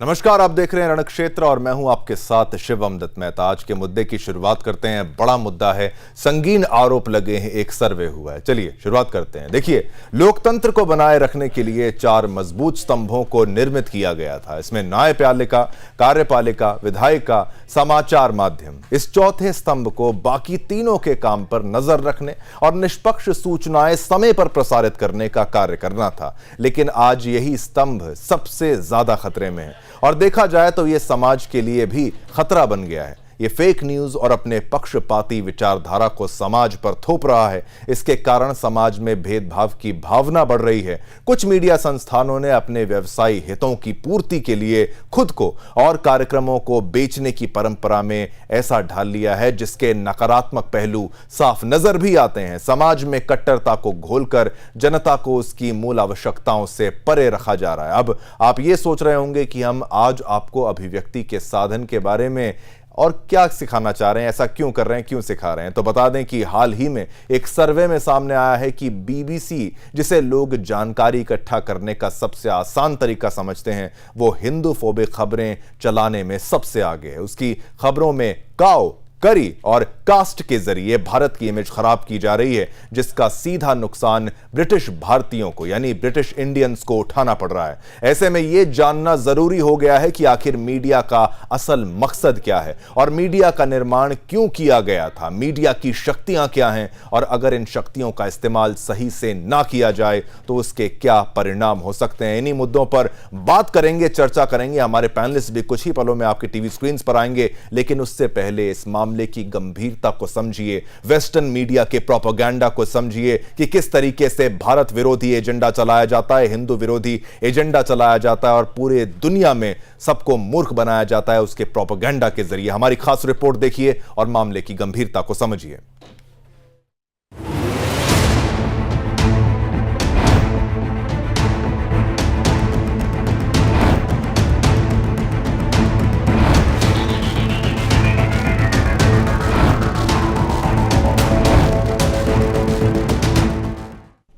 नमस्कार, आप देख रहे हैं रणक्षेत्र और मैं हूं आपके साथ शिवम दत्त मेहता। आज के मुद्दे की शुरुआत करते हैं। बड़ा मुद्दा है, संगीन आरोप लगे हैं, एक सर्वे हुआ है। चलिए शुरुआत करते हैं। देखिए, लोकतंत्र को बनाए रखने के लिए 4 मजबूत स्तंभों को निर्मित किया गया था। इसमें न्यायपालिका, कार्यपालिका, विधायिका, समाचार माध्यम। इस चौथे स्तंभ को बाकी तीनों के काम पर नजर रखने और निष्पक्ष सूचनाएं समय पर प्रसारित करने का कार्य करना था। लेकिन आज यही स्तंभ सबसे ज्यादा खतरे में है और देखा जाए तो यह समाज के लिए भी खतरा बन गया है। ये फेक न्यूज और अपने पक्षपाती विचारधारा को समाज पर थोप रहा है। इसके कारण समाज में भेदभाव की भावना बढ़ रही है। कुछ मीडिया संस्थानों ने अपने व्यवसायी हितों की पूर्ति के लिए खुद को और कार्यक्रमों को बेचने की परंपरा में ऐसा ढाल लिया है जिसके नकारात्मक पहलू साफ नजर भी आते हैं। समाज में कट्टरता को घोलकर जनता को उसकी मूल आवश्यकताओं से परे रखा जा रहा है। अब आप ये सोच रहे होंगे कि हम आज आपको अभिव्यक्ति के साधन के बारे में और क्या सिखाना चाह रहे हैं, ऐसा क्यों कर रहे हैं, क्यों सिखा रहे हैं। तो बता दें कि हाल ही में एक सर्वे में सामने आया है कि बीबीसी, जिसे लोग जानकारी इकट्ठा करने का सबसे आसान तरीका समझते हैं, वो हिंदू फोबिक खबरें चलाने में सबसे आगे है। उसकी खबरों में काओ, करी और कास्ट के जरिए भारत की इमेज खराब की जा रही है, जिसका सीधा नुकसान ब्रिटिश भारतीयों को यानी ब्रिटिश इंडियंस को उठाना पड़ रहा है। ऐसे में यह जानना जरूरी हो गया है कि आखिर मीडिया का असल मकसद क्या है और मीडिया का निर्माण क्यों किया गया था, मीडिया की शक्तियां क्या हैं और अगर इन शक्तियों का इस्तेमाल सही से ना किया जाए तो उसके क्या परिणाम हो सकते हैं। इन्हीं मुद्दों पर बात करेंगे, चर्चा करेंगे। हमारे पैनलिस्ट भी कुछ ही पलों में आपके टीवी स्क्रीन पर आएंगे, लेकिन उससे पहले इस मामले की गंभीरता को समझिए, वेस्टर्न मीडिया के प्रोपेगेंडा को समझिए कि किस तरीके से भारत विरोधी एजेंडा चलाया जाता है, हिंदू विरोधी एजेंडा चलाया जाता है और पूरे दुनिया में सबको मूर्ख बनाया जाता है उसके प्रोपेगेंडा के जरिए। हमारी खास रिपोर्ट देखिए और मामले की गंभीरता को समझिए।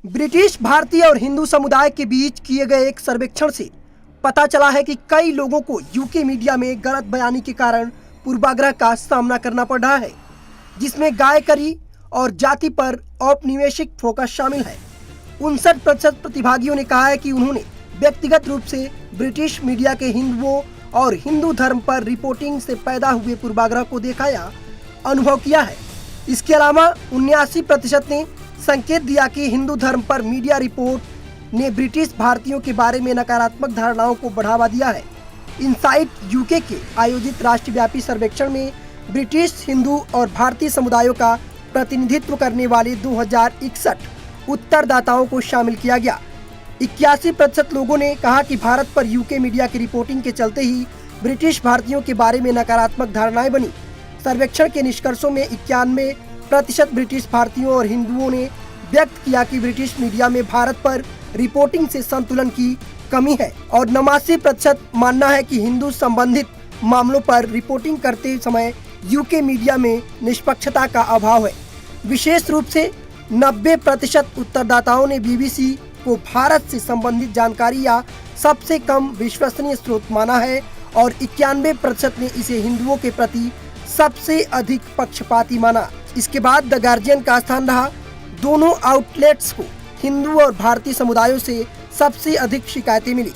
ब्रिटिश भारतीय और हिंदू समुदाय के बीच किए गए एक सर्वेक्षण से पता चला है कि कई लोगों को यूके मीडिया में गलत बयानी के कारण पूर्वाग्रह का सामना करना पड़ रहा है, जिसमें गाय करी और जाति पर औपनिवेशिक फोकस शामिल है। 59% प्रतिभागियों ने कहा है कि उन्होंने व्यक्तिगत रूप से ब्रिटिश मीडिया के हिंदुओं और हिंदू धर्म पर रिपोर्टिंग से पैदा हुए पूर्वाग्रह को देखा या अनुभव किया है। इसके अलावा 79% ने संकेत दिया कि हिंदू धर्म पर मीडिया रिपोर्ट ने ब्रिटिश भारतीयों के बारे में नकारात्मक धारणाओं को बढ़ावा दिया है। इनसाइट यूके के आयोजित राष्ट्रव्यापी सर्वेक्षण में ब्रिटिश, हिंदू और भारतीय समुदायों का प्रतिनिधित्व करने वाले 2061 उत्तरदाताओं को शामिल किया गया। 81% लोगों ने कहा कि भारत पर यूके मीडिया की रिपोर्टिंग के चलते ही ब्रिटिश भारतीयों के बारे में नकारात्मक धारणाएं बनी। सर्वेक्षण के निष्कर्षों में 91% ब्रिटिश भारतीयों और हिंदुओं ने व्यक्त किया कि ब्रिटिश मीडिया में भारत पर रिपोर्टिंग से संतुलन की कमी है और 89% मानना है कि हिंदू संबंधित मामलों पर रिपोर्टिंग करते समय यूके मीडिया में निष्पक्षता का अभाव है। विशेष रूप से 90% उत्तरदाताओं ने बीबीसी को भारत से संबंधित जानकारी या सबसे कम विश्वसनीय स्रोत माना है और 91% ने इसे हिंदुओं के प्रति सबसे अधिक पक्षपाती माना। इसके बाद द गार्जियन का स्थान रहा। दोनों आउटलेट्स को हिंदू और भारतीय समुदायों से सबसे अधिक शिकायतें मिली,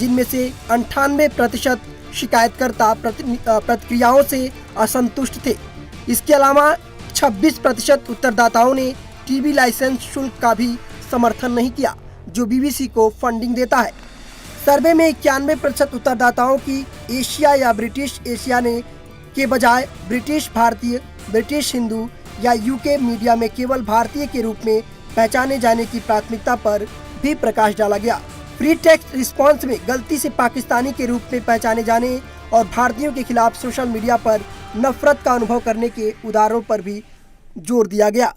जिनमें से 98% शिकायतकर्ता प्रतिक्रियाओं से असंतुष्ट थे। इसके अलावा 26% उत्तरदाताओं ने टीवी लाइसेंस शुल्क का भी समर्थन नहीं किया, जो बीबीसी को फंडिंग देता है। सर्वे में 91% उत्तरदाताओं की एशिया या ब्रिटिश एशिया ने के बजाय ब्रिटिश भारतीय, ब्रिटिश हिंदू या यूके मीडिया में केवल भारतीय के रूप में पहचाने जाने की प्राथमिकता पर भी प्रकाश डाला गया। फ्री टेक्स्ट रिस्पॉन्स में गलती से पाकिस्तानी के रूप में पहचाने जाने और भारतीयों के खिलाफ सोशल मीडिया पर नफरत का अनुभव करने के उदाहरणों पर भी जोर दिया गया।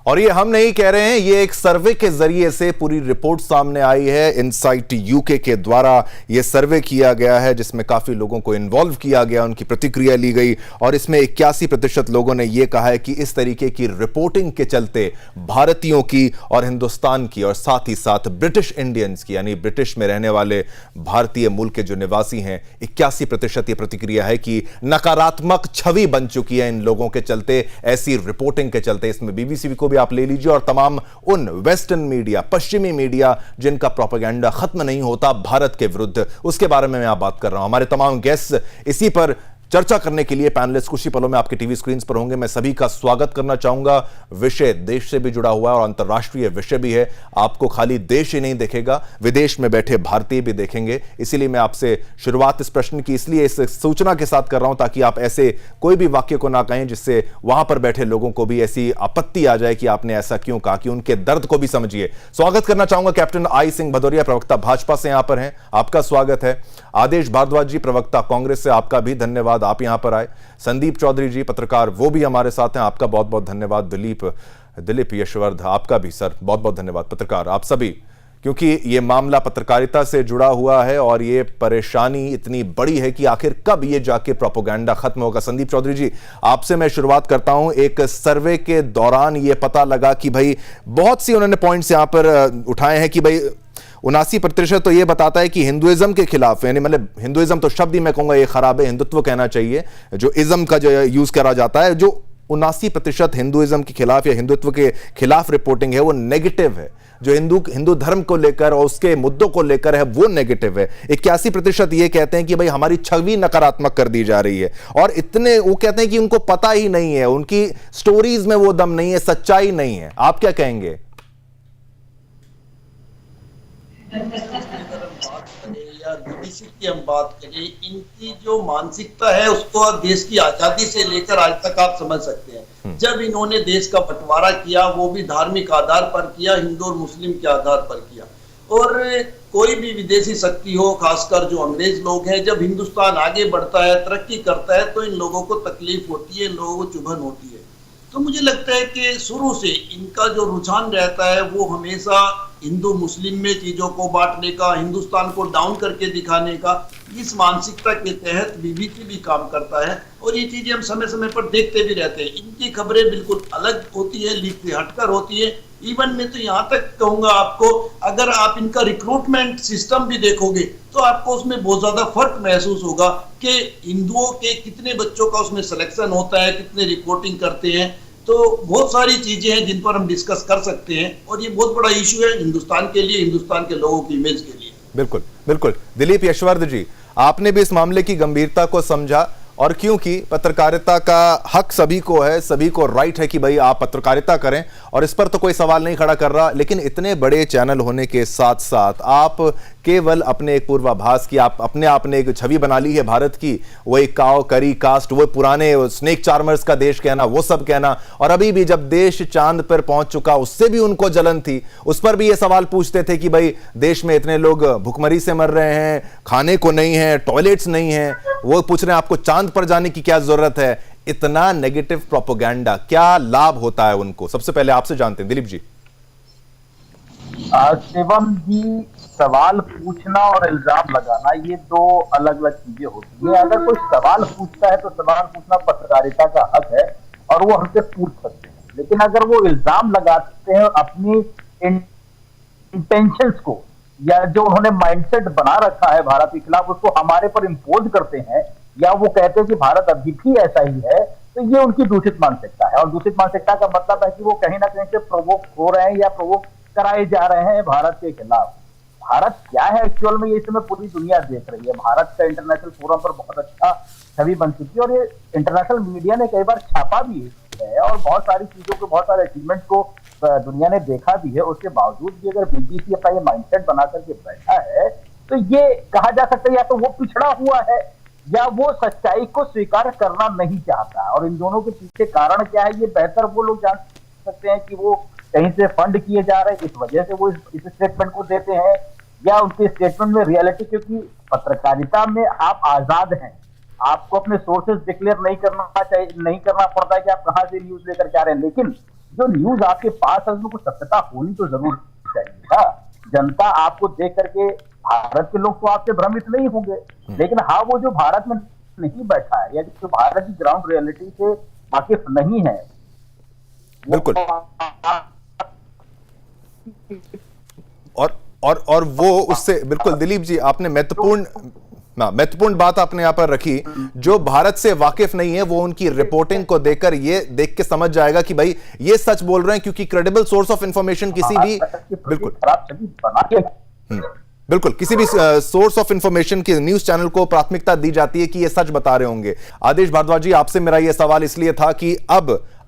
और ये हम नहीं कह रहे हैं, ये एक सर्वे के जरिए से पूरी रिपोर्ट सामने आई है। इनसाइट यूके के द्वारा ये सर्वे किया गया है जिसमें काफी लोगों को इन्वॉल्व किया गया, उनकी प्रतिक्रिया ली गई और इसमें 81% लोगों ने यह कहा है कि इस तरीके की रिपोर्टिंग के चलते भारतीयों की और हिंदुस्तान की और साथ ही साथ ब्रिटिश इंडियंस की, यानी ब्रिटिश में रहने वाले भारतीय मूल के जो निवासी हैं, 81% ये प्रतिक्रिया है कि नकारात्मक छवि बन चुकी है इन लोगों के चलते, ऐसी रिपोर्टिंग के चलते। इसमें बीबीसी को भी आप ले लीजिए और तमाम उन वेस्टर्न मीडिया, पश्चिमी मीडिया जिनका प्रोपेगेंडा खत्म नहीं होता भारत के विरुद्ध, उसके बारे में मैं बात कर रहा हूं। हमारे तमाम गेस्ट इसी पर चर्चा करने के लिए पैनलिस्ट कुछ ही पलों में आपके टीवी स्क्रीन पर होंगे। मैं सभी का स्वागत करना चाहूंगा। विषय देश से भी जुड़ा हुआ है और अंतर्राष्ट्रीय विषय भी है। आपको खाली देश ही नहीं देखेगा, विदेश में बैठे भारतीय भी देखेंगे। इसीलिए मैं आपसे शुरुआत इस प्रश्न की इसलिए इस सूचना के साथ कर रहा हूं ताकि आप ऐसे कोई भी वाक्य को ना कहें जिससे वहां पर बैठे लोगों को भी ऐसी आपत्ति आ जाए कि आपने ऐसा क्यों कहा, कि उनके दर्द को भी समझिए। स्वागत करना चाहूंगा कैप्टन आई सिंह भदौरिया, प्रवक्ता भाजपा से यहां पर हैं, आपका स्वागत है। आदेश भारद्वाज जी, प्रवक्ता कांग्रेस से, आपका भी धन्यवाद, आप यहां पर आए। संदीप चौधरी जी, पत्रकार, वो भी हमारे साथ हैं, आपका बहुत बहुत धन्यवाद। दिलीप यशवर्ध, आपका भी सर बहुत बहुत धन्यवाद। पत्रकार आप सभी, क्योंकि ये मामला पत्रकारिता से जुड़ा हुआ है और ये परेशानी इतनी बड़ी है कि आखिर कब ये जाके प्रोपेगेंडा खत्म होगा। संदीप चौधरी जी, आपसे मैं शुरुआत करता हूं। एक सर्वे के दौरान ये पता लगा कि भाई बहुत सी उन्होंने पॉइंट्स यहां पर उठाए हैं कि भाई 79% तो ये बताता है कि हिंदुइज्म के खिलाफ, यानी मतलब हिंदुइज्म तो शब्द ही मैं कहूंगा ये खराब है, हिंदुत्व कहना चाहिए, जो इज्म का जो यूज करा जाता है, जो 79% हिंदुइज्म के खिलाफ या हिंदुत्व के खिलाफ रिपोर्टिंग है वो नेगेटिव है। जो हिंदू धर्म को लेकर और उसके मुद्दों को लेकर है वो नेगेटिव है। 81% ये कहते हैं कि भाई हमारी छवि नकारात्मक कर दी जा रही है, और इतने वो कहते हैं कि उनको पता ही नहीं है, उनकी स्टोरीज में वो दम नहीं है, सच्चाई नहीं है। आप क्या कहेंगे? या बीबीसी की हम बात करें, इनकी जो मानसिकता है उसको देश की आजादी से लेकर आज तक आप समझ सकते हैं। जब इन्होंने देश का बंटवारा किया वो भी धार्मिक आधार पर किया, हिंदू और मुस्लिम के आधार पर किया। और कोई भी विदेशी शक्ति हो, खासकर जो अंग्रेज लोग हैं, जब हिंदुस्तान आगे बढ़ता है, तरक्की करता है, तो इन लोगों को तकलीफ होती है, इन लोगों को चुभन होती है। तो मुझे लगता है कि शुरू से इनका जो रुझान रहता है वो हमेशा हिंदू मुस्लिम में चीजों को बांटने का, हिंदुस्तान को डाउन करके दिखाने का, इस मानसिकता के तहत बीबीसी भी काम करता है। और ये चीजें हम समय समय पर देखते भी रहते हैं। इनकी खबरें बिल्कुल अलग होती है, लीक से हटकर होती है। इवन मैं तो यहाँ तक कहूंगा आपको, अगर आप इनका रिक्रूटमेंट सिस्टम भी देखोगे तो आपको उसमें बहुत ज्यादा फर्क महसूस होगा कि हिंदुओं के कितने बच्चों का उसमें सिलेक्शन होता है, कितने रिपोर्टिंग करते हैं। तो बहुत सारी चीजें हैं जिन पर हम डिस्कस कर सकते हैं, और ये बहुत बड़ा इशू है हिंदुस्तान के लिए, हिंदुस्तान के लोगों की इमेज के लिए। बिल्कुल बिल्कुल। दिलीप यशवर्ध जी, आपने भी इस मामले की गंभीरता को समझा, और क्योंकि पत्रकारिता का हक सभी को है, सभी को राइट है कि भाई आप पत्रकारिता करें, और इस पर तो कोई सवाल नहीं खड़ा कर रहा, लेकिन इतने बड़े चैनल होने के साथ साथ आप केवल अपने एक पूर्वाभास की, आप अपने आपने एक छवि बना ली है भारत की, वो एक काव करी कास्ट, वो पुराने स्नेक चार्मर्स का देश कहना, वो सब कहना। और अभी भी जब देश चांद पर पहुंच चुका उससे भी उनको जलन थी, उस पर भी ये सवाल पूछते थे कि भाई देश में इतने लोग भुखमरी से मर रहे हैं, खाने को नहीं है, टॉयलेट्स नहीं है, वो पूछ रहे हैं आपको चांद पर जाने की क्या जरूरत है। इतना नेगेटिव प्रोपेगेंडा, क्या लाभ होता है उनको? सबसे पहले आपसे जानते हैं दिलीप जी। शिवम जी, सवाल पूछना और इल्जाम लगाना ये दो अलग अलग चीजें होती है। अगर कोई सवाल पूछता है तो सवाल पूछना पत्रकारिता का हक है और वो हमसे पूछ सकते हैं, लेकिन अगर वो इल्जाम लगाते हैं अपनी इंटेंशंस को, या जो उन्होंने माइंडसेट बना रखा है भारत के खिलाफ, उसको हमारे पर इम्पोज करते हैं, या वो कहते हैं कि भारत अभी भी ऐसा ही है, तो ये उनकी दूषित मानसिकता है। और दूषित मानसिकता का मतलब है कि वो कहीं ना कहीं से प्रोवोक हो रहे हैं या प्रोवोक कराए जा रहे हैं भारत के खिलाफ। भारत क्या है एक्चुअल में, ये इस समय पूरी दुनिया देख रही है। भारत का इंटरनेशनल फोरम पर बहुत अच्छा छवि बन चुकी है, और ये इंटरनेशनल मीडिया ने कई बार छापा भी है, और बहुत सारी चीजों को, बहुत सारे अचीवमेंट को दुनिया ने देखा भी है। उसके बावजूद भी अगर बीबीसी अपना ये माइंडसेट बना करके बैठा है, तो ये कहा जा सकता है या तो वो पिछड़ा हुआ है या वो सच्चाई को स्वीकार करना नहीं चाहता। और इन दोनों के पीछे कारण क्या है, ये बेहतर वो लोग जान सकते हैं कि वो कहीं से फंड किए जा रहे हैं, इस वजह से वो इस स्टेटमेंट को देते हैं, या उनके स्टेटमेंट में रियलिटी, क्योंकि पत्रकारिता में आप आजाद हैं, आपको अपने सोर्सेज डिक्लेयर नहीं करना चाहिए, नहीं करना पड़ता है कि आप कहां से न्यूज लेकर जा रहे हैं। लेकिन जो न्यूज आपके पास है उसमें कुछ सत्यता होनी तो जरूर चाहिए ना। जनता आपको देख करके, भारत के लोग तो आपसे भ्रमित नहीं होंगे, लेकिन हाँ वो जो भारत में नहीं बैठा है या जो भारत की ग्राउंड रियलिटी से वाकिफ नहीं है, बिल्कुल, और वो उससे बिल्कुल, दिलीप जी आपने महत्वपूर्ण बात आपने यहां पर रखी। जो भारत से वाकिफ नहीं है वो उनकी रिपोर्टिंग को देखकर ये देख के समझ जाएगा कि भाई ये सच बोल रहे हैं, क्योंकि क्रेडिबल सोर्स ऑफ इंफॉर्मेशन किसी भी बिल्कुल किसी भी सोर्स ऑफ इंफॉर्मेशन के न्यूज चैनल को प्राथमिकता दी जाती है कि ये सच बता रहे होंगे। आदेश भारद्वाज जी, आपसे मेरा ये सवाल इसलिए था कि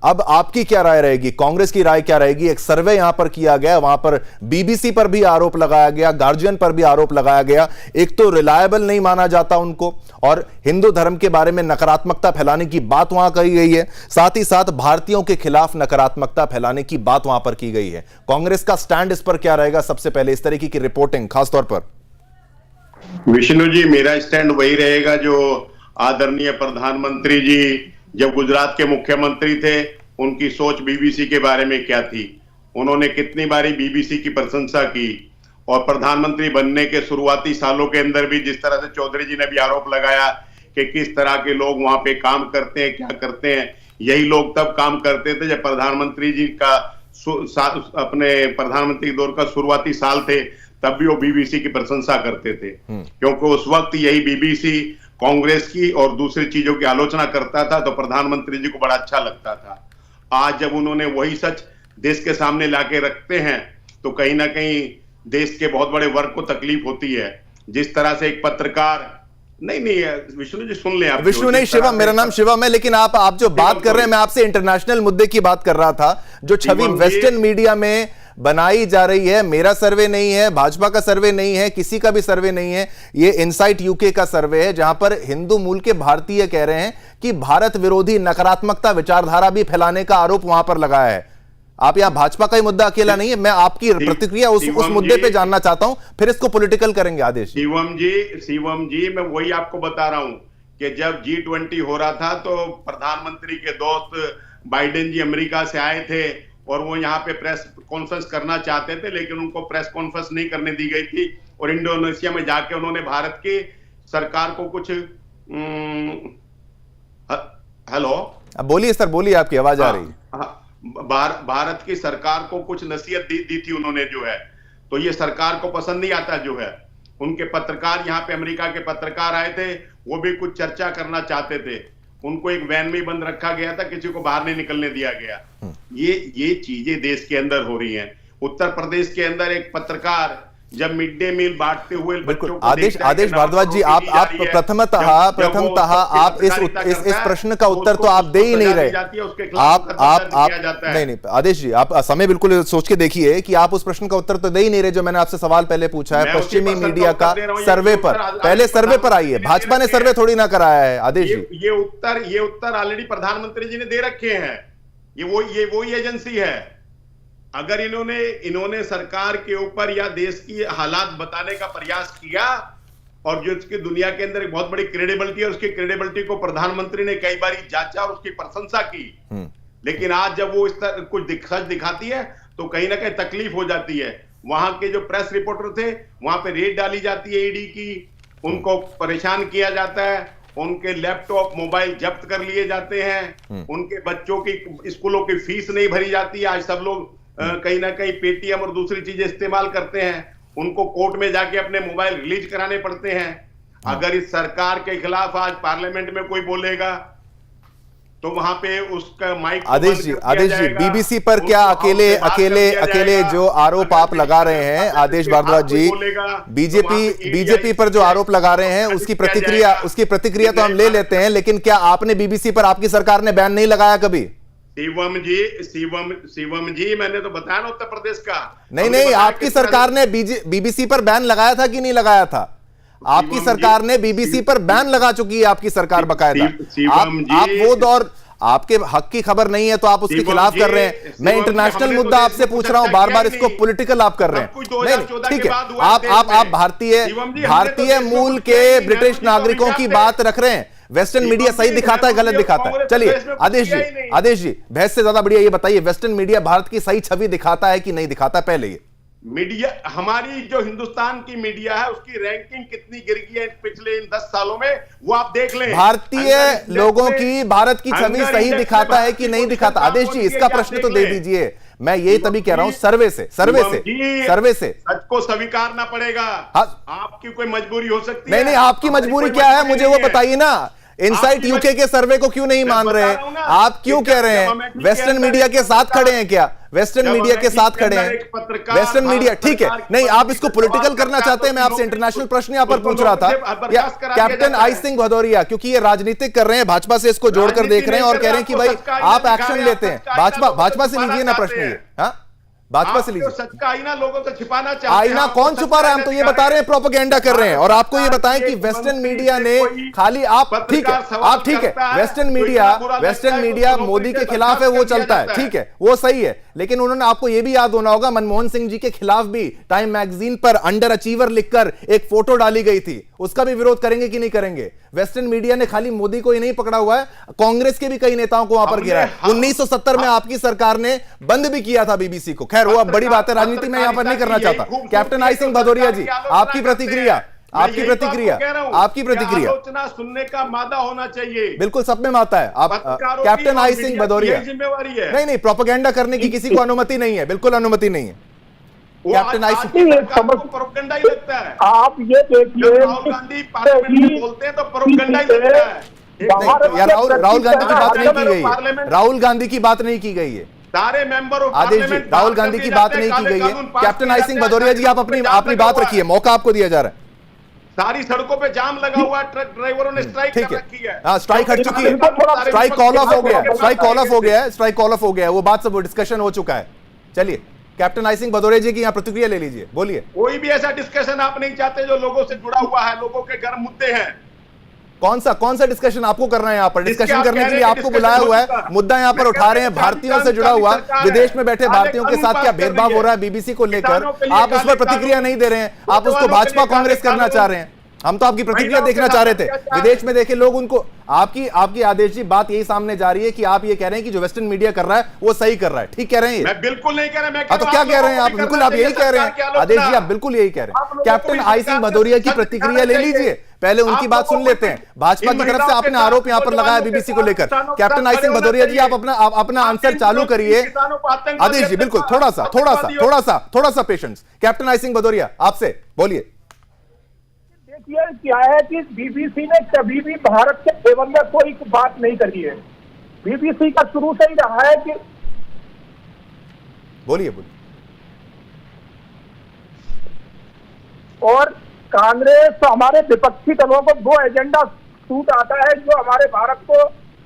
अब आपकी क्या राय रहेगी, कांग्रेस की राय क्या रहेगी? एक सर्वे यहां पर किया गया, वहां पर बीबीसी पर भी आरोप लगाया गया, गार्जियन पर भी आरोप लगाया गया। एक तो रिलायबल नहीं माना जाता उनको, और हिंदू धर्म के बारे में नकारात्मकता फैलाने की बात वहां कही गई है, साथ ही साथ भारतीयों के खिलाफ नकारात्मकता फैलाने की बात वहां पर की गई है। कांग्रेस का स्टैंड इस पर क्या रहेगा? सबसे पहले इस तरीके की रिपोर्टिंग खासतौर पर। विष्णु जी, मेरा स्टैंड वही रहेगा जो आदरणीय प्रधानमंत्री जी जब गुजरात के मुख्यमंत्री थे, उनकी सोच बीबीसी के बारे में क्या थी। उन्होंने कितनी बारी बीबीसी की प्रशंसा की, और प्रधानमंत्री बनने के शुरुआती सालों के अंदर भी जिस तरह से चौधरी जी ने भी आरोप लगाया कि किस तरह के लोग वहां पे काम करते हैं, क्या करते हैं, यही लोग तब काम करते थे जब प्रधानमंत्री जी का अपने प्रधानमंत्री के दौर का शुरुआती साल थे, तब भी वो बीबीसी की प्रशंसा करते थे, क्योंकि उस वक्त यही बीबीसी कांग्रेस की और दूसरी चीजों की आलोचना करता था, तो प्रधानमंत्री जी को बड़ा अच्छा लगता था। आज जब उन्होंने वही सच देश के सामने लाके रखते हैं, तो कहीं ना कहीं देश के बहुत बड़े वर्ग को तकलीफ होती है। जिस तरह से एक पत्रकार, नहीं विष्णु जी सुन ले आप। विष्णु नहीं, शिवम, मेरा नाम शिवम है, लेकिन आप जो बात कर रहे हैं, मैं आपसे इंटरनेशनल मुद्दे की बात कर रहा था। जो छवि वेस्टर्न मीडिया में बनाई जा रही है, मेरा सर्वे नहीं है, भाजपा का सर्वे नहीं है, किसी का भी सर्वे नहीं है, ये इनसाइट यूके का सर्वे है, जहां पर हिंदू मूल के भारतीय कह रहे हैं कि भारत विरोधी नकारात्मकता विचारधारा भी फैलाने का आरोप वहां पर लगाया है। आप यहां भाजपा का ही मुद्दा अकेला नहीं है, मैं आपकी प्रतिक्रिया उस मुद्दे पे जानना चाहता हूं, फिर इसको पॉलिटिकल करेंगे। आदेश शिवम जी, मैं वही आपको बता रहा हूं कि जब G20 हो रहा था, तो प्रधानमंत्री के दोस्त बाइडेन जी अमेरिका से आए थे, और वो यहाँ पे प्रेस कॉन्फ्रेंस करना चाहते थे, लेकिन उनको प्रेस कॉन्फ्रेंस नहीं करने दी गई थी, और इंडोनेशिया में जाके उन्होंने भारत की सरकार को कुछ हेलो, अब बोलिए सर, बोलिए, आपकी आवाज आ रही है। भारत की सरकार को कुछ नसीहत दी थी उन्होंने, जो है, तो ये सरकार को पसंद नहीं आता। जो है, उनके पत्रकार यहाँ पे अमेरिका के पत्रकार आए थे, वो भी कुछ चर्चा करना चाहते थे, उनको एक वैन में बंद रखा गया था, किसी को बाहर नहीं निकलने दिया गया। ये चीजें देश के अंदर हो रही हैं। उत्तर प्रदेश के अंदर एक पत्रकार जब मिड डे मील बांटते हुए बच्चों को आदेश भारद्वाज जी, आप प्रथमतः आप इस प्रश्न का उत्तर तो आप दे ही नहीं रहे। आप नहीं, आदेश जी, आप समय बिल्कुल सोच के देखिए कि आप उस प्रश्न का उत्तर तो दे ही नहीं रहे जो मैंने आपसे सवाल पहले पूछा है, पश्चिमी मीडिया का सर्वे पर। पहले सर्वे पर आइए, भाजपा ने सर्वे थोड़ी ना कराया है। आदेश जी, ये उत्तर ऑलरेडी प्रधानमंत्री जी ने दे रखे हैं, ये वही एजेंसी है। अगर इन्होंने सरकार के ऊपर या देश की हालात बताने का प्रयास किया, और जो इसकी दुनिया के अंदर एक बहुत बड़ी क्रेडिबिलिटी है, उसकी क्रेडिबिलिटी को प्रधानमंत्री ने कई बार जांचा और उसकी प्रशंसा की, लेकिन आज जब वो इस तरह कुछ सच दिखाती है, तो कहीं ना कहीं तकलीफ हो जाती है। वहां के जो प्रेस रिपोर्टर थे, वहां पे रेड डाली जाती है ईडी की, उनको परेशान किया जाता है, उनके लैपटॉप मोबाइल जब्त कर लिए जाते हैं, उनके बच्चों की स्कूलों की फीस नहीं भरी जाती है। आज सब लोग कहीं ना कहीं पेटीएम और दूसरी चीजें इस्तेमाल करते हैं, उनको कोर्ट में जाके अपने मोबाइल रिलीज कराने पड़ते हैं। अगर इस सरकार के खिलाफ आज पार्लियामेंट में कोई बोलेगा, तो वहां पे उसका माइक आदेश जी, बीबीसी पर क्या अकेले जो आरोप आप लगा रहे हैं, आदेश भारद्वाज जी, बीजेपी पर जो आरोप लगा रहे हैं, उसकी प्रतिक्रिया तो हम ले लेते हैं, लेकिन क्या आपने बीबीसी पर, आपकी सरकार ने बैन नहीं लगाया कभी? शिवम जी, मैंने तो बताया ना उत्तर प्रदेश का। नहीं, आपकी सरकार ने बीबीसी पर बैन लगाया था कि नहीं लगाया था? आपकी सरकार ने बीबीसी पर बैन लगा चुकी है, आपकी सरकार बकायदा। आप वो दौर, आपके हक की खबर नहीं है तो आप उसके खिलाफ कर रहे हैं। मैं इंटरनेशनल मुद्दा आपसे पूछ रहा हूं, बार बार इसको पॉलिटिकल आप कर रहे हैं। नहीं, ठीक है, आप भारतीय मूल के ब्रिटिश नागरिकों की बात रख रहे हैं। वेस्टर्न मीडिया सही दिखाता है, गलत दिखाता है? चलिए आदेश जी बहस से ज्यादा बढ़िया ये बताइए, वेस्टर्न मीडिया भारत की सही छवि दिखाता है कि नहीं दिखाता? पहले ये मीडिया, हमारी जो हिंदुस्तान की मीडिया है उसकी रैंकिंग कितनी गिर गई है पिछले इन 10 सालों में, वो आप देख लें। भारतीय लोगों की भारत की छवि सही दिखाता है कि नहीं दिखाता? आदेश जी इसका प्रश्न तो दे दीजिए। मैं ये तभी कह रहा हूं, सर्वे से सच को स्वीकारना पड़ेगा। आपकी कोई मजबूरी हो सकती है? नहीं, आपकी मजबूरी क्या है मुझे वो बताइए ना। इनसाइट यूके के सर्वे को क्यों नहीं मान रहे? आप क्यों कह रहे हैं वेस्टर्न मीडिया के साथ खड़े हैं? क्या वेस्टर्न मीडिया के साथ खड़े हैं? वेस्टर्न मीडिया ठीक है, नहीं आप इसको पॉलिटिकल करना चाहते हैं, मैं आपसे इंटरनेशनल प्रश्न यहां पर पूछ रहा था। कैप्टन आई सिंह भदौरिया क्योंकि ये राजनीतिक कर रहे हैं, भाजपा से इसको जोड़कर देख रहे हैं और कह रहे हैं कि भाई आप एक्शन लेते हैं। भाजपा से लीजिए ना प्रश्न ये, हाँ भाजपा से लीजिए। सच का आईना लोगों से छिपाना चाहते हैं। आईना कौन छुपा रहा है? हम तो ये बता रहे हैं प्रोपेगेंडा कर रहे हैं। और आपको ये बताएं कि वेस्टर्न मीडिया ने खाली आप ठीक है वेस्टर्न मीडिया मोदी के खिलाफ है, वो चलता है, ठीक है वो सही है, लेकिन उन्होंने आपको ये भी याद होना होगा मनमोहन सिंह जी के खिलाफ भी टाइम मैगजीन पर अंडर अचीवर लिखकर एक फोटो डाली गई थी, उसका भी विरोध करेंगे कि नहीं करेंगे? वेस्टर्न मीडिया ने खाली मोदी को ही नहीं पकड़ा हुआ है, कांग्रेस के भी कई नेताओं को वहां पर गिरा है। 1970 में आपकी सरकार ने बंद भी किया था बीबीसी को। खैर वो अब बड़ी बात है, राजनीति में यहां पर नहीं करना चाहता। कैप्टन आई सिंह भदौरिया जी आपकी प्रतिक्रिया आलोचना सुनने का मादा होना चाहिए। बिल्कुल सब में माता है। आप कैप्टन आई सिंह भदौरिया जिम्मेवारी है। नहीं प्रोपेगेंडा करने की किसी को अनुमति नहीं है, बिल्कुल अनुमति नहीं है। कैप्टन आई सिंह प्रोपेगेंडा ही लगता है। आप ये देखिए राहुल गांधी पार्लियामेंट में बोलते हैं तो प्रोपेगेंडा ही लगता है। राहुल गांधी की बात नहीं की गई है, राहुल गांधी की बात नहीं की गई है। सारे मेंबर आदेश जी राहुल गांधी की बात नहीं की गई है। कैप्टन आई सिंह भदौरिया जी आप अपनी बात रखिए, मौका आपको दिया जा रहा है। सारी सड़कों पे जाम लगा हुआ है, ट्रक ड्राइवरों ने स्ट्राइक कर रखी है। हाँ स्ट्राइक हट चुकी है, स्ट्राइक कॉल ऑफ हो गया है, वो बात सब डिस्कशन हो चुका है। चलिए कैप्टन आई सिंह भदौरिया जी की यहाँ प्रतिक्रिया ले लीजिए, बोलिए। कोई भी ऐसा डिस्कशन आप नहीं चाहते जो लोगों से जुड़ा हुआ है, लोगों के गर्म मुद्दे हैं। कौन सा डिस्कशन आपको करना है? यहाँ पर डिस्कशन करने के लिए आपको बुलाया हुआ है, मुद्दा यहाँ पर उठा रहे हैं भारतीयों से जुड़ा हुआ, विदेश में बैठे भारतीयों के साथ क्या भेदभाव हो रहा है बीबीसी को लेकर, आप उस पर प्रतिक्रिया नहीं दे रहे हैं, आप उसको भाजपा कांग्रेस करना चाह रहे हैं। हम तो आपकी प्रतिक्रिया देखना चाह रहे थे। विदेश में देखे लोग उनको आपकी आदेश जी बात यही सामने जा रही है कि आप ये कह रहे हैं कि जो वेस्टर्न मीडिया कर रहा है वो सही कर रहा है, ठीक कह रहे हैं? मैं बिल्कुल नहीं कह रहा, मैं तो क्या कह रहे हैं आप? बिल्कुल आप यही कह रहे हैं आदेश जी, आप बिल्कुल यही कह रहे हैं। कैप्टन आई सिंह भदौरिया की प्रतिक्रिया ले लीजिए, पहले उनकी बात सुन लेते हैं। भाजपा की तरफ से आपने आरोप यहां पर लगाया बीबीसी को लेकर। कैप्टन आई सिंह भदौरिया जी आप अपना आंसर चालू करिए। आदेश जी बिल्कुल थोड़ा सा patience. Captain I Singh Bhadauria आपसे बोलिए। देखिए क्या है कि बीबीसी ने कभी भी भारत के फेवर में कोई बात नहीं करी है। बीबीसी का शुरू से ही रहा है कि बोलिए। और कांग्रेस हमारे विपक्षी दलों को वो एजेंडा सूट आता है जो हमारे भारत को,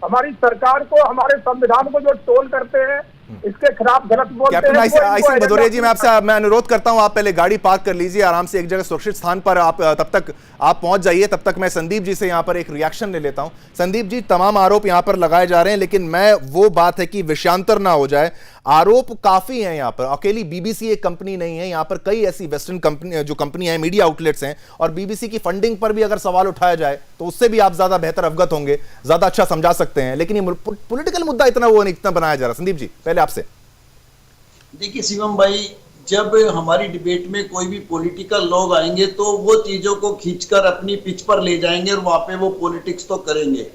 हमारी सरकार को, हमारे संविधान को जो टोल करते हैं, इसके खिलाफ गलत बोलते हैं। कैप्टन आई सिंह भदौरिया जी मैं अनुरोध करता हूं आप पहले गाड़ी पार्क कर लीजिए, आराम से एक जगह सुरक्षित स्थान पर आप तब तक आप पहुंच जाइए। तब तक मैं संदीप जी से यहां पर एक रिएक्शन ले लेता हूं। संदीप जी तमाम आरोप यहां पर लगाए जा रहे हैं, लेकिन मैं वो बात है कि विषयांतर ना हो जाए। आरोप काफी हैं यहां पर, अकेली बीबीसी एक कंपनी नहीं है, यहां पर कई ऐसी वेस्टर्न कंपनी जो कंपनियां हैं, मीडिया आउटलेट्स हैं, और बीबीसी की फंडिंग पर भी अगर सवाल उठाया जाए तो उससे भी आप ज्यादा बेहतर अवगत होंगे, ज्यादा अच्छा समझा सकते हैं। लेकिन ये पॉलिटिकल मुद्दा इतना बनाया जा रहा है। संदीप जी पहले आपसे। देखिए शिवम भाई, जब हमारी डिबेट में कोई भी पॉलिटिकल लोग आएंगे तो वो चीजों को खींचकर अपनी पिच पर ले जाएंगे और वहां पे वो पॉलिटिक्स तो करेंगे।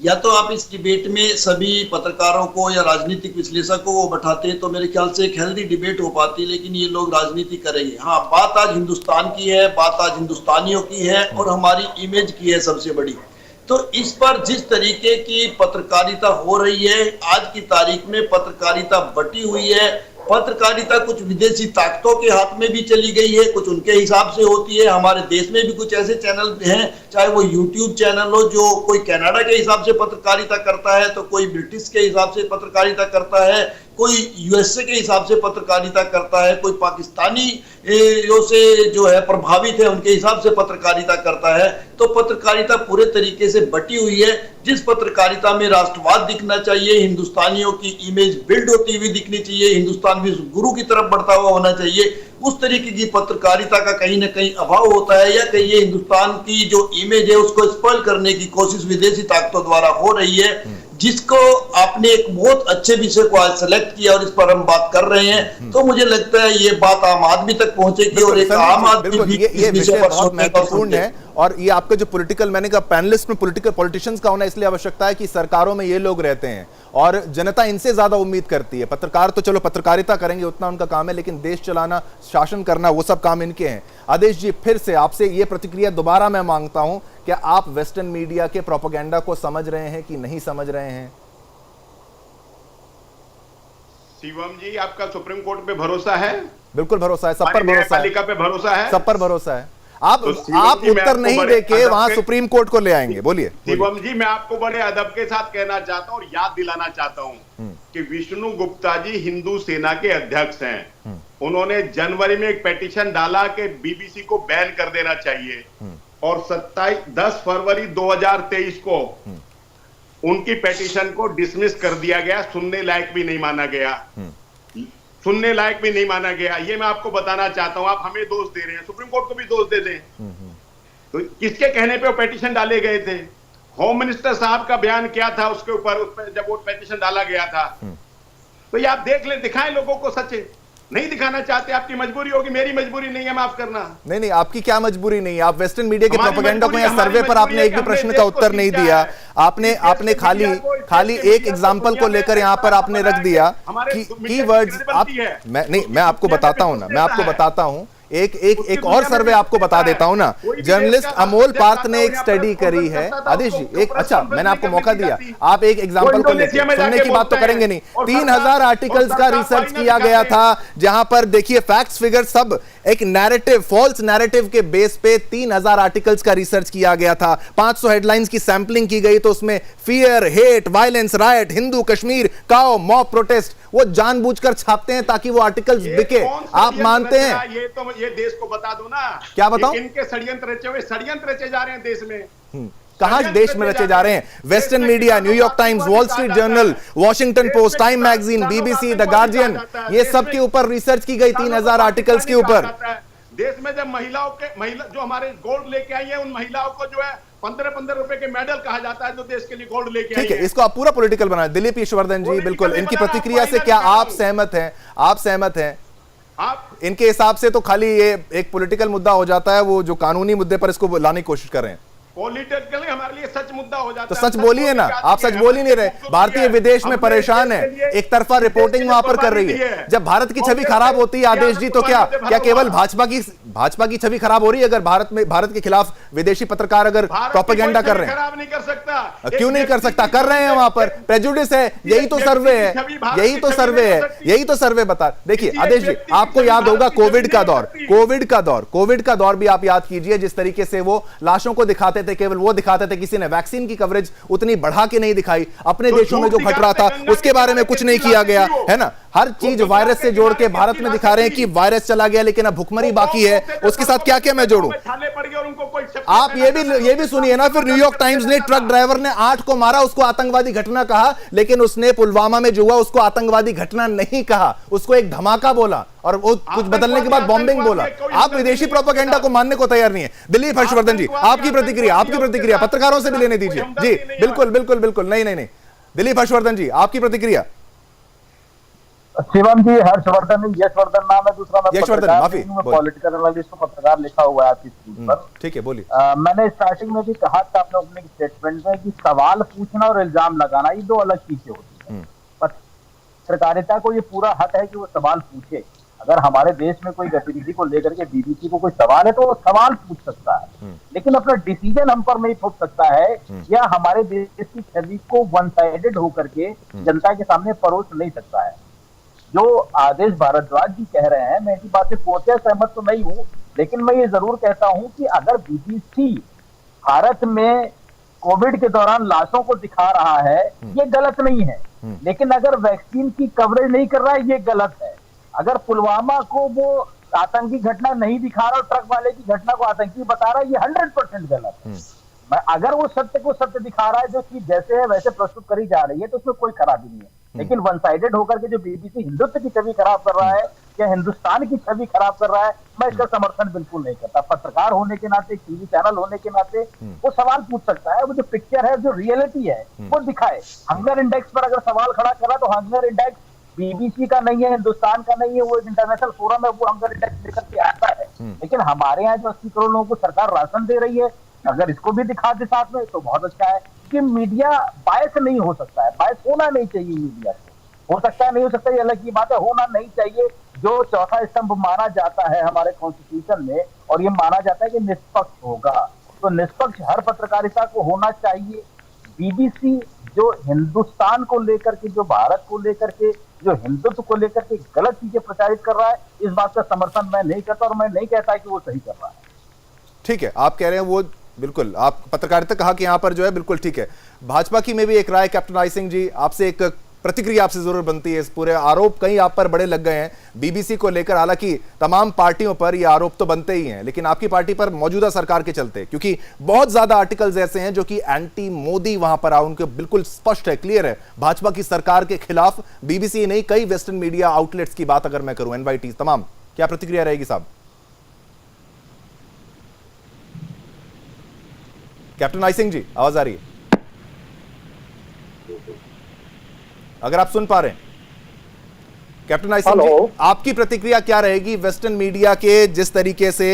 या तो आप इस डिबेट में सभी पत्रकारों को या राजनीतिक विश्लेषकों को बैठाते तो मेरे ख्याल से एक हेल्दी डिबेट हो पाती, लेकिन ये लोग राजनीति करेंगे। हाँ, बात आज हिंदुस्तान की है, बात आज हिंदुस्तानियों की है और हमारी इमेज की है सबसे बड़ी। तो इस पर जिस तरीके की पत्रकारिता हो रही है, आज की तारीख में पत्रकारिता बटी हुई है। पत्रकारिता कुछ विदेशी ताकतों के हाथ में भी चली गई है, कुछ उनके हिसाब से होती है। हमारे देश में भी कुछ ऐसे चैनल हैं, चाहे वो यूट्यूब चैनल हो, जो कोई कनाडा के हिसाब से पत्रकारिता करता है, तो कोई ब्रिटिश के हिसाब से पत्रकारिता करता है, कोई यूएसए के हिसाब से पत्रकारिता करता है, कोई पाकिस्तानी से जो है प्रभावित है उनके हिसाब से पत्रकारिता करता है। तो पत्रकारिता पूरे तरीके से बटी हुई है। जिस पत्रकारिता में राष्ट्रवाद दिखना चाहिए, हिंदुस्तानियों की इमेज बिल्ड होती हुई दिखनी चाहिए, हिंदुस्तान भी गुरु की तरफ बढ़ता हुआ होना चाहिए, उस तरीके की पत्रकारिता का कहीं ना कहीं अभाव होता है, या कहीं ये हिंदुस्तान की जो इमेज है उसको स्पॉइल करने की कोशिश विदेशी ताकतों द्वारा हो रही है, जिसको आपने एक बहुत अच्छे विषय को आज सेलेक्ट किया और इस पर हम बात कर रहे हैं। तो मुझे लगता है ये बात आम आदमी तक पहुंचेगी और एक आम आदमी भी ये इस विषय विषय पर बहुत सोचने का महत्वपूर्ण है। और ये आपका जो पॉलिटिकल, मैंने कहा पैनलिस्ट में पॉलिटिशियंस का होना इसलिए आवश्यकता है कि सरकारों में ये लोग रहते हैं और जनता इनसे ज्यादा उम्मीद करती है। पत्रकार तो चलो पत्रकारिता करेंगे, उतना उनका काम है, लेकिन देश चलाना, शासन करना, वो सब काम इनके हैं। आदेश जी, फिर से आपसे ये प्रतिक्रिया दोबारा मैं मांगता हूं, क्या आप वेस्टर्न मीडिया के प्रोपेगेंडा को समझ रहे हैं कि नहीं समझ रहे हैं? शिवम जी, आपका सुप्रीम कोर्ट पे भरोसा है? बिल्कुल भरोसा है, सब पर भरोसा है, न्यायपालिका पे भरोसा है, सब पर भरोसा है। आप तो आप उत्तर नहीं देके वहां सुप्रीम कोर्ट को ले आएंगे। बोलिए शिवम जी, मैं आपको बड़े अदब के साथ कहना चाहता हूं और याद दिलाना चाहता हूं कि विष्णु गुप्ता जी हिंदू सेना के अध्यक्ष हैं। उन्होंने जनवरी में एक पेटिशन डाला कि बीबीसी को बैन कर देना चाहिए और 10 फरवरी 2023 को उनकी पेटिशन को डिसमिस कर दिया गया, सुनने लायक भी नहीं माना गया, सुनने लायक भी नहीं माना गया। ये मैं आपको बताना चाहता हूं। आप हमें दोष दे रहे हैं, सुप्रीम कोर्ट को भी दोष दे दें। तो किसके कहने पे वो पेटिशन डाले गए थे? होम मिनिस्टर साहब का बयान क्या था उसके ऊपर, उस पर जब वो पेटिशन डाला गया था? तो ये आप देख ले, दिखाएं लोगों को सच। नहीं दिखाना चाहते, आपकी मजबूरी होगी, मेरी मजबूरी नहीं है, माफ करना। नहीं, आपकी क्या मजबूरी नहीं है? आप वेस्टर्न मीडिया के प्रोपेगेंडा को, यहाँ सर्वे पर आपने एक भी प्रश्न का उत्तर नहीं दिया। आपने खाली एक एग्जांपल को लेकर यहाँ पर आपने रख दिया कि कीवर्ड्स। मैं आपको बताता हूं ना, मैं आपको बताता हूं, एक और सर्वे आपको बता देता हूं ना। जर्नलिस्ट अमोल पार्थ ने एक स्टडी करी है। आदेश जी, एक, अच्छा मैंने आपको मौका दिया, आप एक एग्जांपल को लेकर, सुनने की बात तो करेंगे नहीं। 3000 आर्टिकल्स का रिसर्च किया गया था, जहां पर देखिए फैक्ट्स फिगर सब एक नैरेटिव, फॉल्स नैरेटिव के बेस पे 3000 आर्टिकल्स का रिसर्च किया गया था। 500 हेडलाइंस की सैंपलिंग की गई, तो उसमें fear, hate, violence, riot, Hindu, Kashmir, cow, mob protest, वो जानबूझकर छापते हैं ताकि वो आर्टिकल्स बिके। आप मानते हैं? ये देश को बता दो ना। क्या बताओ? इनके षड्यंत्र रचे जा रहे हैं देश में। कहां देश में रचे जा रहे हैं? Western media, New York times, wall street journal, Washington post, time magazine, BBC, the guardian, ये सब के ऊपर रिसर्च की गई 3000 आर्टिकल्स के ऊपर। देश में जब महिला जो हमारे गोल्ड लेके आई है, उन महिलाओं को जो है 15-15 रुपए के मेडल कहा जाता है, जो देश के लिए गोल्ड लेके आई है। ठीक है, इसको आप पूरा पॉलिटिकल बनाए। दिलीप यशवर्धन जी, बिल्कुल इनकी प्रतिक्रिया से क्या आप सहमत हैं? आप सहमत हैं? इनके हिसाब से तो खाली ये एक पॉलिटिकल मुद्दा हो जाता है, वो जो कानूनी मुद्दे पर इसको लाने की कोशिश कर रहे हैं। पॉलिटिकली हमारे लिए सच मुद्दा हो जाता तो है। सच बोलिए ना, आप सच बोल ही नहीं रहे। भारतीय विदेश में परेशान है, एक तरफा रिपोर्टिंग वहां पर कर रही है। जब भारत की छवि खराब होती है आदेश जी, तो क्या केवल भाजपा की छवि खराब हो रही है अगर भारत के खिलाफ विदेशी पत्रकार अगर प्रोपेगेंडा कर रहे हैं? खराब नहीं कर सकता। क्यों नहीं कर सकता? कर रहे हैं, वहां पर प्रेजुडिस है। यही तो सर्वे है, यही तो सर्वे है, यही तो सर्वे बता। देखिए आदेश जी, आपको याद होगा कोविड का दौर भी आप याद कीजिए, जिस तरीके से वो लाशों को दिखाते थे, केवल वो दिखाते थे, किसी ने वैक्सीन की कवरेज उतनी बढ़ा के नहीं दिखाई। अपने देशों में जो घट रहा था उसके बारे में कुछ नहीं किया गया, है ना? हर चीज वायरस से जोड़ के भारत में दिखा रहे हैं कि वायरस चला गया, लेकिन अब भुखमरी बाकी है। उसके साथ क्या क्या मैं जोड़ूं? आप ये भी सुनिए ना। फिर न्यूयॉर्क टाइम्स ने ट्रक ड्राइवर ने 8 को मारा, उसको आतंकवादी घटना कहा, लेकिन उसने पुलवामा में जो हुआ उसको आतंकवादी घटना नहीं कहा, उसको एक धमाका बोला और वो कुछ बदलने के बाद बॉम्बिंग बोला। आप विदेशी प्रोपेगेंडा को मानने को तैयार नहीं है। दिलीप हर्षवर्धन जी, आपकी प्रतिक्रिया पत्रकारों से भी लेने दीजिए जी। बिल्कुल नहीं। दिलीप हर्षवर्धन जी, आपकी प्रतिक्रिया। शिवम जी, हर्षवर्धन यशवर्धन नाम है, दूसरा मैं यशवर्धन, माफी, पॉलिटिकल एनालिस्ट को पत्रकार लिखा हुआ है आपकी स्क्रीन पर। ठीक है, बोलिए। मैंने स्टार्टिंग में भी कहा था अपने ओपनिंग स्टेटमेंट में कि सवाल पूछना और इल्जाम लगाना ये दो अलग चीजें होती है। पत्रकारिता को ये पूरा हक है कि वो सवाल पूछे। अगर हमारे देश में कोई गतिविधि को लेकर के बीबीसी को कोई सवाल है तो वो सवाल पूछ सकता है, लेकिन अपना डिसीजन हम पर नहीं थोप सकता है, या हमारे देश की छवि को वन साइडेड होकर के जनता के सामने परोस नहीं सकता है। जो आदेश भारद्वाज जी कह रहे हैं, मैं इसी बात से पूर्णतः सहमत तो नहीं हूं, लेकिन मैं ये जरूर कहता हूं कि अगर बीबीसी भारत में कोविड के दौरान लाशों को दिखा रहा है, ये गलत नहीं है, लेकिन अगर वैक्सीन की कवरेज नहीं कर रहा है, ये गलत है। अगर पुलवामा को वो आतंकी घटना नहीं दिखा रहा और ट्रक वाले की घटना को आतंकी बता रहा है, ये 100% गलत है। अगर वो सत्य को सत्य दिखा रहा है, जो चीज जैसे है वैसे प्रस्तुत करी जा रही है, तो उसमें कोई खराबी नहीं है। लेकिन वन साइडेड होकर के जो बीबीसी हिंदुत्व की छवि खराब कर रहा है क्या हिंदुस्तान की छवि खराब कर रहा है, मैं इसका समर्थन बिल्कुल नहीं करता। पत्रकार होने के नाते, टीवी चैनल होने के नाते वो सवाल पूछ सकता है, वो जो पिक्चर है, जो रियलिटी है वो दिखाए। हंगर इंडेक्स पर अगर सवाल खड़ा करा तो हंगर इंडेक्स बीबीसी का नहीं है, हिंदुस्तान का नहीं है, वो एक इंटरनेशनल फोरम है, वो हंगर इंडेक्स लेकर के आता है। लेकिन हमारे यहाँ जो 80 करोड़ लोगों को सरकार राशन दे रही है, अगर इसको भी दिखा दे साथ में तो बहुत अच्छा है। कि मीडिया बायस नहीं हो सकता है, बायस होना नहीं चाहिए मीडिया को। हो सकता है, नहीं हो सकता, ये अलग की बात है, होना नहीं चाहिए। जो चौथा स्तंभ माना जाता है हमारे कॉन्स्टिट्यूशन में, और ये माना जाता है कि निष्पक्ष होगा, तो निष्पक्ष हर पत्रकारिता को होना चाहिए। बीबीसी जो हिंदुस्तान को लेकर के, जो भारत को लेकर के, जो हिंदुत्व को लेकर के गलत चीजें प्रचारित कर रहा है, इस बात का समर्थन मैं नहीं करता, और मैं नहीं कहता कि वो सही कर रहा है। ठीक है, आप कह रहे हैं वो बिल्कुल, आप पत्रकारिता कहा कि यहां पर जो है बिल्कुल ठीक है। भाजपा की में भी एक राय, कैप्टन आई सिंह जी, आपसे एक प्रतिक्रिया आपसे जरूर बनती है। इस पूरे आरोप कहीं आप पर बड़े लग गए हैं बीबीसी को लेकर, हालांकि तमाम पार्टियों पर ये आरोप तो बनते ही हैं, लेकिन आपकी पार्टी पर मौजूदा सरकार के चलते, क्योंकि बहुत ज्यादा आर्टिकल्स ऐसे हैं जो कि एंटी मोदी वहां पर उनके बिल्कुल स्पष्ट है, क्लियर है, भाजपा की सरकार के खिलाफ। बीबीसी नहीं, कई वेस्टर्न मीडिया आउटलेट्स की बात अगर मैं करूं, एनवाईटी तमाम, क्या प्रतिक्रिया रहेगी साहब? कैप्टन आई सिंह जी, आवाज आ रही है? अगर आप सुन पा रहे हैं कैप्टन आई सिंह जी, आपकी प्रतिक्रिया क्या रहेगी वेस्टर्न मीडिया के जिस तरीके से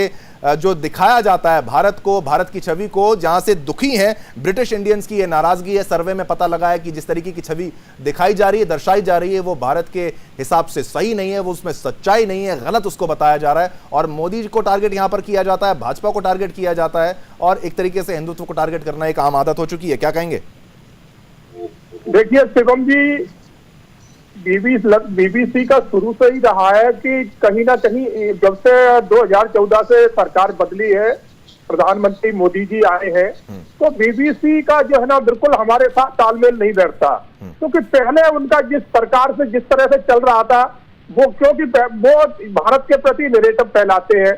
जो दिखाया जाता है भारत को, भारत की छवि को, जहां से दुखी हैं ब्रिटिश इंडियंस की ये नाराजगी है। सर्वे में पता लगा है कि जिस तरीके की छवि दिखाई जा रही है, दर्शाई जा रही है, वो भारत के हिसाब से सही नहीं है, वो उसमें सच्चाई नहीं है, गलत उसको बताया जा रहा है, और मोदी जी को टारगेट यहां पर किया जाता है, भाजपा को टारगेट किया जाता है, और एक तरीके से हिंदुत्व को टारगेट करना एक आम आदत हो चुकी है। क्या कहेंगे? देखिए शिवम जी, बीबीसी का शुरू से ही रहा है कि कहीं ना कहीं जब से 2014 से सरकार बदली है, प्रधानमंत्री मोदी जी आए हैं, तो बीबीसी का जो है ना बिल्कुल हमारे साथ तालमेल नहीं बैठता। क्योंकि पहले उनका जिस सरकार से जिस तरह से चल रहा था, वो क्योंकि वो भारत के प्रति नैरेटिव फैलाते हैं,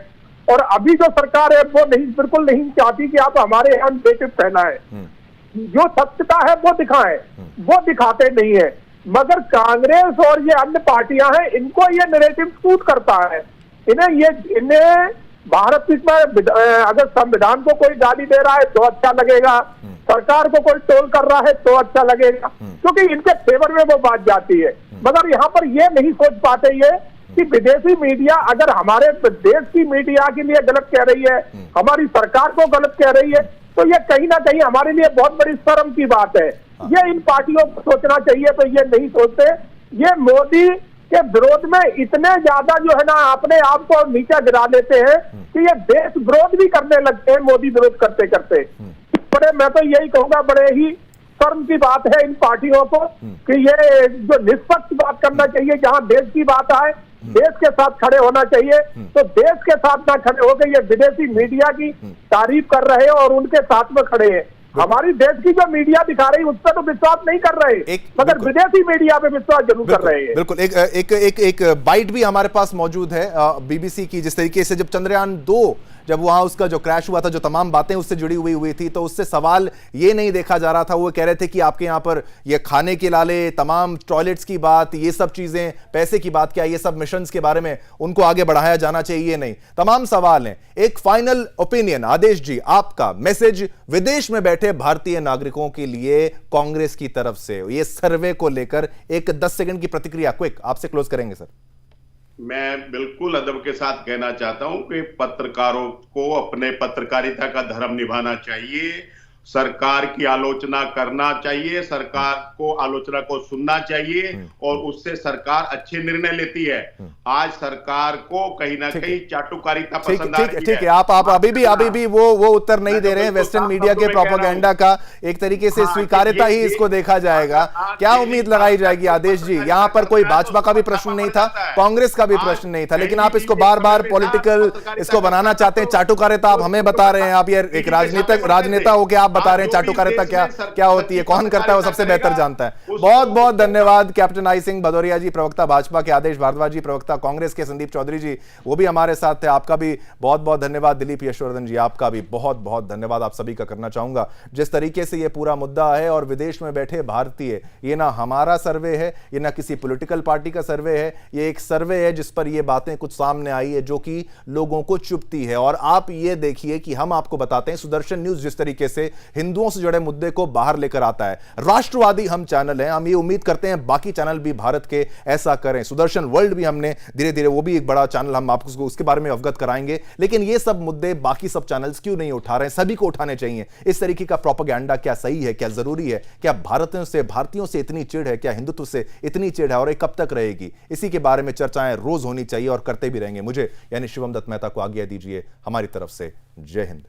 और अभी जो सरकार है वो नहीं, बिल्कुल नहीं चाहती कि आप हमारे यहाँ नैरेटिव फैलाएं। जो सत्यता है वो दिखाएं, वो दिखाते नहीं है। मगर कांग्रेस और ये अन्य पार्टियां हैं, इनको ये नैरेटिव सूट करता है। इन्हें भारत में अगर संविधान को कोई गाली दे रहा है तो अच्छा लगेगा, सरकार को कोई टोल कर रहा है तो अच्छा लगेगा, क्योंकि इनके फेवर में वो बात जाती है। मगर यहाँ पर ये नहीं सोच पाते ये कि विदेशी मीडिया अगर हमारे देश की मीडिया के लिए गलत कह रही है, हमारी सरकार को गलत कह रही है, तो ये कहीं ना कहीं हमारे लिए बहुत बड़ी शर्म की बात है। ये इन पार्टियों को सोचना चाहिए, तो ये नहीं सोचते। ये मोदी के विरोध में इतने ज्यादा जो है ना अपने आप को नीचे गिरा लेते हैं कि ये देश विरोध भी करने लगते हैं मोदी विरोध करते करते। बड़े, मैं तो यही कहूंगा, बड़े ही शर्म की बात है इन पार्टियों को कि ये जो निष्पक्ष बात करना चाहिए, जहां देश की बात आए देश के साथ खड़े होना चाहिए, तो देश के साथ ना खड़े होकर ये विदेशी मीडिया की तारीफ कर रहे हैं और उनके साथ में खड़े हैं। हमारी देश की जो मीडिया दिखा रही है उस पर तो विश्वास नहीं कर रहे, मगर विदेशी मीडिया पे विश्वास जरूर कर रहे हैं। बिल्कुल, एक बाइट भी हमारे पास मौजूद है बीबीसी की, जिस तरीके से जब चंद्रयान 2 जब वहां उसका जो क्रैश हुआ था, जो तमाम बातें उससे जुड़ी हुई थी, तो उससे सवाल ये नहीं देखा जा रहा था। वो कह रहे थे कि आपके यहाँ पर ये खाने के लाले, तमाम टॉयलेट्स की बात, ये सब चीजें, पैसे की बात क्या, ये सब मिशंस के बारे में उनको आगे बढ़ाया जाना चाहिए, नहीं, तमाम सवाल हैं। एक फाइनल ओपिनियन, आदेश जी, आपका मैसेज विदेश में बैठे भारतीय नागरिकों के लिए कांग्रेस की तरफ से ये सर्वे को लेकर, एक 10 सेकंड की प्रतिक्रिया, क्विक, आपसे क्लोज करेंगे सर। मैं बिल्कुल अदब के साथ कहना चाहता हूं कि पत्रकारों को अपने पत्रकारिता का धर्म निभाना चाहिए, सरकार की आलोचना करना चाहिए, सरकार को आलोचना को सुनना चाहिए, और उससे सरकार अच्छे निर्णय लेती है। आज सरकार को कहीं ना कहीं चाटुकारिता पसंद आ रही है। ठीक है, आप अभी भी वो उत्तर नहीं दे रहे हैं। वेस्टर्न मीडिया के प्रोपेगेंडा का एक तरीके से स्वीकार्यता ही इसको देखा जाएगा। क्या उम्मीद लगाई जाएगी आदेश जी? यहाँ पर कोई भाजपा का भी प्रश्न नहीं था, कांग्रेस का भी प्रश्न नहीं था, लेकिन आप इसको बार बार पॉलिटिकल इसको बनाना चाहते हैं, चाटुकारिता आप हमें बता रहे हैं। आप ये एक राजनेता होकर आप बता रहे हैं चाटुकारिता क्या क्या होती है, कौन करता है वो सबसे बेहतर जानता है। बहुत बहुत धन्यवाद कैप्टन आई सिंह भदौरिया जी, प्रवक्ता भाजपा के आदेश भारद्वाज जी, प्रवक्ता कांग्रेस के संदीप चौधरी जी, वो भी हमारे साथ थे। आपका भी बहुत बहुत धन्यवाद। दिलीप यशवर्धन जी, आपका भी बहुत बहुत धन्यवाद। आप सभी का करना चाहूंगा। जिस तरीके से ये पूरा मुद्दा है और विदेश में बैठे भारतीय, ये ना हमारा सर्वे है, ये ना किसी पॉलिटिकल पार्टी का सर्वे है, ये एक सर्वे है जिस पर ये बातें कुछ सामने आई है जो कि लोगों को चुभती है। और आप ये देखिए कि हम आपको बताते हैं सुदर्शन न्यूज जिस तरीके से हिंदुओं से जुड़े मुद्दे को बाहर लेकर आता है। राष्ट्रवादी हम चैनल हैं, हम ये उम्मीद करते हैं बाकी चैनल भी भारत के ऐसा करें। सुदर्शन वर्ल्ड भी हमने धीरे धीरे, वो भी एक बड़ा चैनल, हम आपको उसके बारे में अवगत कराएंगे। लेकिन ये सब मुद्दे बाकी सब चैनल्स क्यों नहीं उठा रहे हैं? सभी को उठाने चाहिए। इस तरीके का प्रोपेगेंडा क्या सही है, क्या जरूरी है? क्या भारतीयों से इतनी चिढ़ है? क्या हिंदुत्व से इतनी चिढ़ है और ये कब तक रहेगी? इसी के बारे में चर्चाएं रोज होनी चाहिए और करते भी रहेंगे। मुझे यानी शिवम दत्त मेहता को आज्ञा दीजिए। हमारी तरफ से जय हिंद।